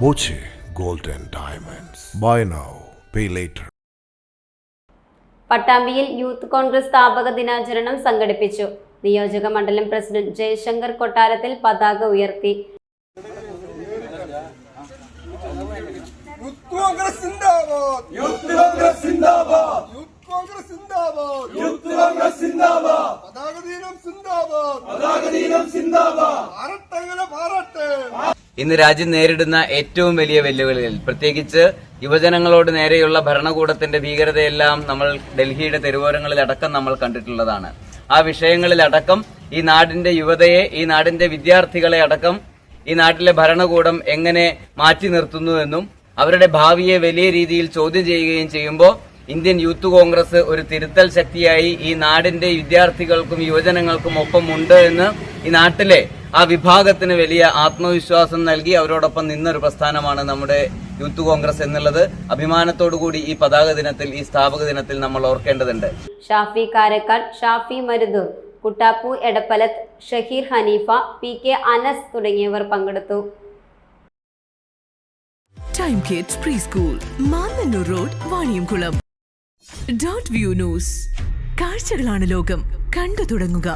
Boche Gold and Diamonds. Buy now, pay later. പട്ടാമ്പിയിൽ youth Congress സ്ഥാപക ദിനാചരണം സംഘടിപ്പിച്ചു. നിയോജക മണ്ഡലം പ്രസിഡന്റ് ജയശങ്കർ കൊട്ടാരത്തിൽ പതാക ഉയർത്തി. ഇന്ന് രാജ്യം നേരിടുന്ന ഏറ്റവും വലിയ വെല്ലുവിളികൾ, പ്രത്യേകിച്ച് യുവജനങ്ങളോട് നേരെയുള്ള ഭരണകൂടത്തിന്റെ ഭീകരതയെല്ലാം നമ്മൾ ഡൽഹിയുടെ തെരുവോരങ്ങളിലടക്കം നമ്മൾ കണ്ടിട്ടുള്ളതാണ്. ആ വിഷയങ്ങളിലടക്കം ഈ നാടിന്റെ യുവതയെ, ഈ നാടിന്റെ വിദ്യാർത്ഥികളെ അടക്കം ഈ നാട്ടിലെ ഭരണകൂടം എങ്ങനെ മാറ്റി നിർത്തുന്നുവെന്നും അവരുടെ ഭാവിയെ വലിയ രീതിയിൽ ചോദ്യം ചെയ്യുകയും ചെയ്യുമ്പോൾ ഇന്ത്യൻ യൂത്ത് കോൺഗ്രസ് ഒരു തിരുത്തൽ ശക്തിയായി ഈ നാടിന്റെ വിദ്യാർത്ഥികൾക്കും യുവജനങ്ങൾക്കും ഒപ്പം ഉണ്ട് എന്ന് ഈ നാട്ടിലെ ആ വിഭാഗത്തിന് വലിയ ആത്മവിശ്വാസം നൽകി അവരോടൊപ്പം നിന്നൊരു പ്രസ്ഥാനമാണ് നമ്മുടെ യൂത്ത് കോൺഗ്രസ് എന്നുള്ളത് അഭിമാനത്തോടുകൂടി ഈ പതാക ദിനത്തിൽ, ഈ സ്ഥാപക ദിനത്തിൽ നമ്മൾ ഓർക്കേണ്ടതുണ്ട്. ഷാഫി കാരക്കാട്, ഷാഫി മരുദൂർ, കുട്ടാപ്പു എടപ്പലത്ത്, ഷഹീർ ഹനീഫ, PK അനസ് തുടങ്ങിയവർ പങ്കെടുത്തു. Time kids pre school, Mannannur road, Vaniyamkulam. .view news, കാഴ്ചകളാണ് ലോകം, കണ്ടു തുടങ്ങുക.